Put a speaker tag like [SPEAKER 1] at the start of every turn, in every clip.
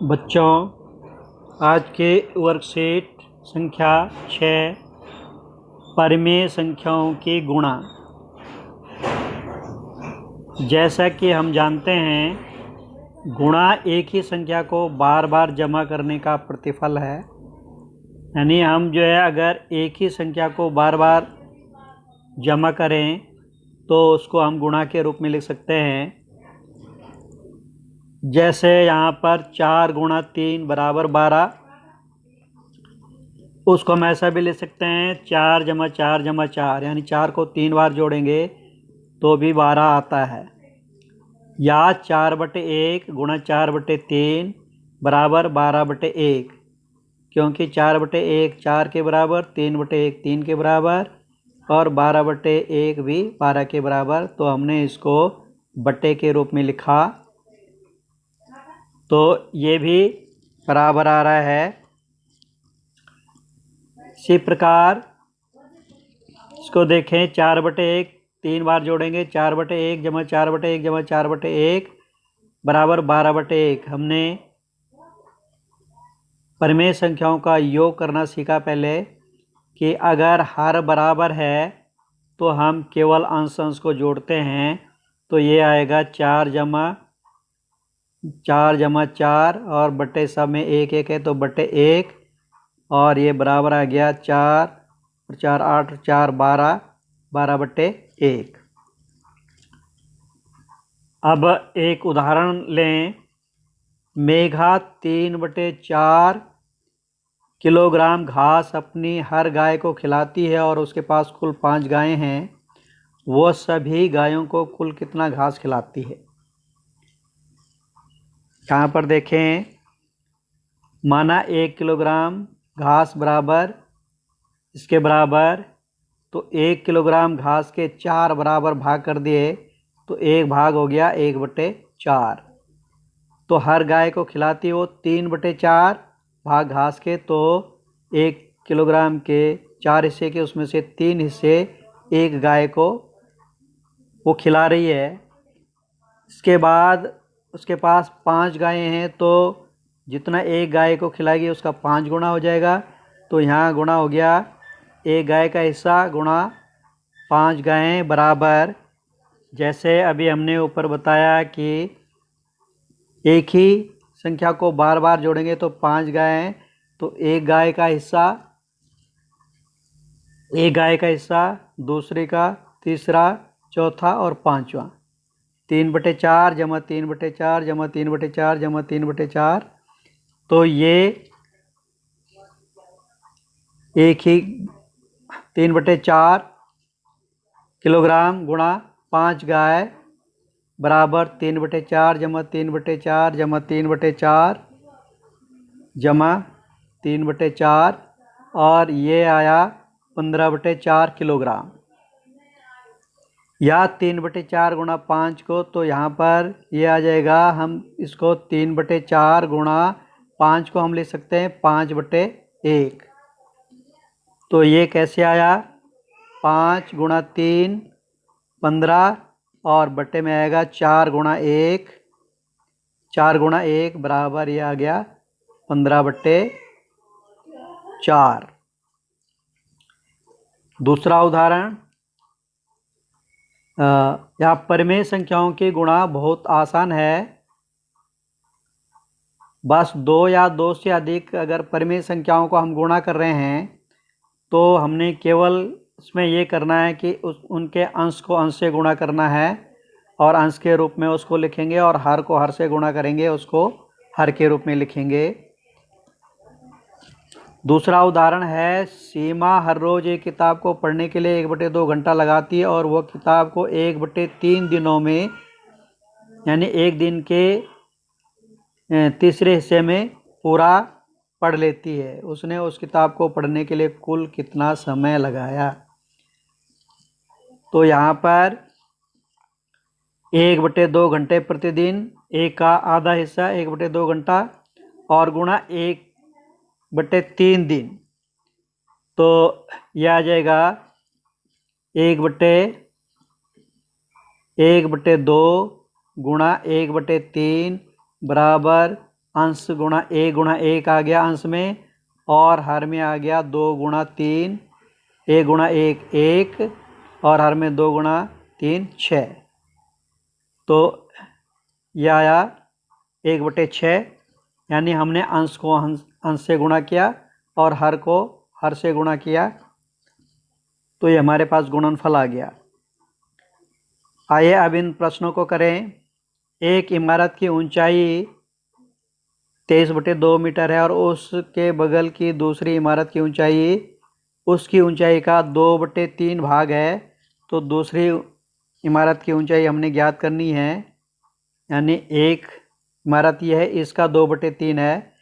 [SPEAKER 1] बच्चों, आज के वर्कशीट संख्या 6 परिमेय संख्याओं की गुणा। जैसा कि हम जानते हैं, गुणा एक ही संख्या को बार बार जमा करने का प्रतिफल है। यानी हम अगर एक ही संख्या को बार बार जमा करें तो उसको हम गुणा के रूप में लिख सकते हैं। जैसे यहाँ पर 4 गुणा 3 बराबर 12, उसको हम ऐसा भी लिख सकते हैं 4 जमा 4 जमा 4, यानी 4 को 3 बार जोड़ेंगे तो भी 12 आता है। या 4/1 गुणा 4/3 बराबर 12/1, क्योंकि 4/1 4 के बराबर, 3/1 3 के बराबर और 12/1 भी 12 के बराबर। तो हमने इसको बटे के रूप में लिखा, तो ये भी बराबर आ रहा है। इसी प्रकार इसको देखें, 4/1 3 बार जोड़ेंगे, 4/1 जमा 4/1 जमा 4/1 बराबर 12/1। हमने परिमेय संख्याओं का योग करना सीखा पहले कि अगर हर बराबर है तो हम केवल अंश अंश को जोड़ते हैं। तो ये आएगा 4 जमा 4 और बटे सब में 1 1 है तो बटे 1, और ये बराबर आ गया 4 और 4 8 और 4 12, 12/1। अब एक उदाहरण लें। मेघा 3/4 किलोग्राम घास अपनी हर गाय को खिलाती है और उसके पास कुल 5 गायें हैं। वो सभी गायों को कुल कितना घास खिलाती है? यहाँ पर देखें, माना 1 किलोग्राम घास बराबर इसके बराबर, तो 1 किलोग्राम घास के 4 बराबर भाग कर दिए तो 1 भाग हो गया 1/4। तो हर गाय को खिलाती वो 3/4 भाग घास के, तो 1 किलोग्राम के 4 हिस्से के उसमें से 3 हिस्से एक गाय को वो खिला रही है। इसके बाद उसके पास 5 गायें हैं, तो जितना एक गाय को खिलाएगी उसका 5 गुना हो जाएगा। तो यहाँ गुणा हो गया, एक गाय का हिस्सा गुणा 5 गायें बराबर, जैसे अभी हमने ऊपर बताया कि एक ही संख्या को बार बार जोड़ेंगे तो 5 गायें, तो एक गाय का हिस्सा दूसरे का, तीसरा, चौथा और पांचवा। 3/4 जमा 3/4 जमा 3/4 जमा 3/4, तो ये एक ही 3/4 किलोग्राम गुणा 5 गाय बराबर 3/4 जमा 3/4 जमा 3/4 जमा 3/4, और ये आया 15/4 किलोग्राम। या 3/4 गुणा 5 को, तो यहाँ पर ये आ जाएगा, हम इसको 3/4 गुणा 5 को हम लिख सकते हैं 5/1। तो ये कैसे आया, 5 गुणा 3 15, और बटे में आएगा 4 गुणा 1, 4 गुणा 1 बराबर ये आ गया 15/4। दूसरा उदाहरण, यहाँ परिमेय संख्याओं की गुणा बहुत आसान है। बस 2 या 2 से अधिक अगर परिमेय संख्याओं को हम गुणा कर रहे हैं तो हमने केवल इसमें ये करना है कि उनके अंश को अंश से गुणा करना है और अंश के रूप में उसको लिखेंगे, और हर को हर से गुणा करेंगे उसको हर के रूप में लिखेंगे। दूसरा उदाहरण है, सीमा हर रोज़ एक किताब को पढ़ने के लिए 1/2 घंटा लगाती है और वह किताब को 1/3 दिनों में, यानी एक दिन के तीसरे हिस्से में पूरा पढ़ लेती है। उसने उस किताब को पढ़ने के लिए कुल कितना समय लगाया? तो यहाँ पर 1/2 घंटे प्रतिदिन, एक का आधा हिस्सा 1/2 घंटा, और गुणा 1/3 दिन, तो यह आ जाएगा 1/2 गुणा 1/3 बराबर अंश गुणा 1 आ गया अंश में, और हर में आ गया 2 गुणा 3, 1 गुणा 1 1, और हर में 2 गुणा 3 6। तो यह आया 1/6, यानी हमने अंश को अंश से गुणा किया और हर को हर से गुणा किया, तो ये हमारे पास गुणनफल आ गया। आइए अब इन प्रश्नों को करें। एक इमारत की ऊंचाई 23/2 मीटर है और उसके बगल की दूसरी इमारत की ऊंचाई उसकी ऊंचाई का 2/3 भाग है। तो दूसरी इमारत की ऊंचाई हमने ज्ञात करनी है, यानी एक इमारत यह है, इसका 2/3 है,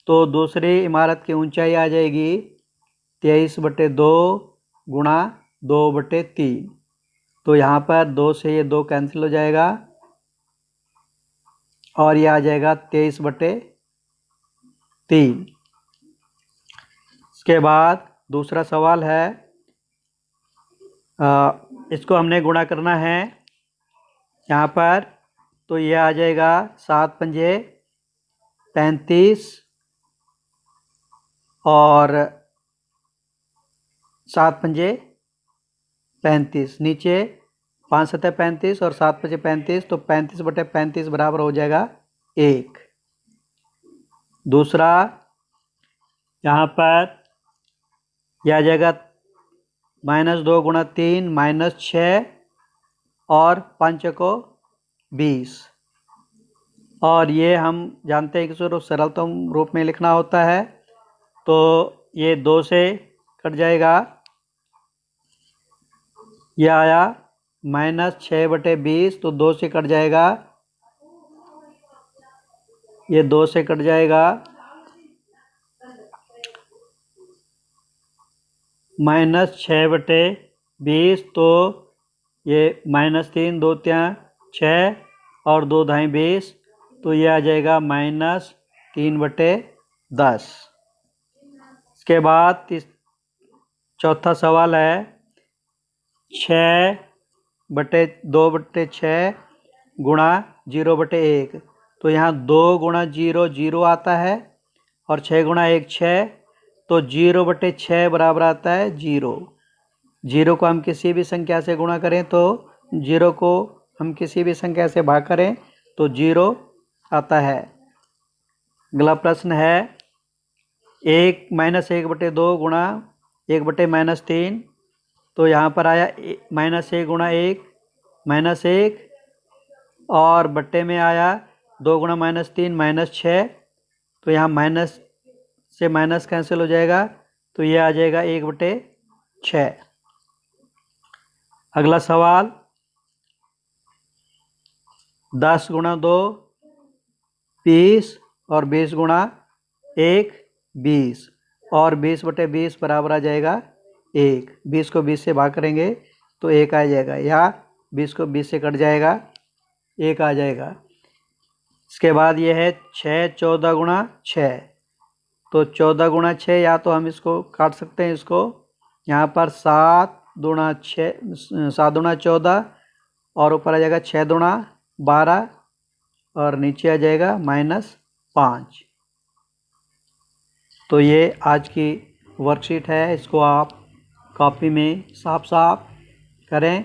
[SPEAKER 1] तो दूसरी इमारत की ऊंचाई आ जाएगी 23/2 गुणा 2/3। तो यहाँ पर 2 से ये 2 कैंसिल हो जाएगा और ये आ जाएगा 23/3। इसके बाद दूसरा सवाल है, इसको हमने गुणा करना है यहाँ पर। तो ये आ जाएगा 7 पंजे 35 और 7 पंजे 35, नीचे 5 सतह 35 और 7 पंजे 35, तो 35/35 बराबर हो जाएगा 1। दूसरा यहाँ पर यह आ जाएगा -2 गुणा 3 -6 और 5 को 20, और ये हम जानते हैं कि इसको सरलतम रूप में लिखना होता है, तो ये 2 से कट जाएगा। यह आया -6/20, तो 2 से कट जाएगा, ये 2 से कट जाएगा, -6/20, तो ये -3 2 3 6 और 2 धाई 20, तो ये आ जाएगा -3/10। इसके बाद चौथा सवाल है 6/2/6 गुणा 0/1। तो यहाँ 2 गुणा 0 0 आता है और 6 गुणा 1 6, तो 0/6 बराबर आता है 0। 0 को हम किसी भी संख्या से गुणा करें, तो 0 को हम किसी भी संख्या से भाग करें तो 0 आता है। अगला प्रश्न है 1 -1/2 गुणा 1/-3। तो यहाँ पर आया -1 गुणा 1 -1, और बट्टे में आया 2 गुणा -3 -6, तो यहाँ माइनस से माइनस कैंसिल हो जाएगा, तो ये आ जाएगा 1/6। अगला सवाल 10 गुणा 2 20 और 20 गुणा 1 20, और 20/20 बराबर आ जाएगा 1। 20 को 20 से भाग करेंगे तो 1 आ जाएगा, या 20 को 20 से कट जाएगा, 1 आ जाएगा। इसके बाद ये है 6 14 गुणा 6। तो 14 गुणा 6, या तो हम इसको काट सकते हैं, इसको यहाँ पर 7 दूना 14, और ऊपर आ जाएगा 6 दूना 12, और नीचे आ जाएगा -5। तो ये आज की वर्कशीट है, इसको आप कॉपी में साफ साफ करें।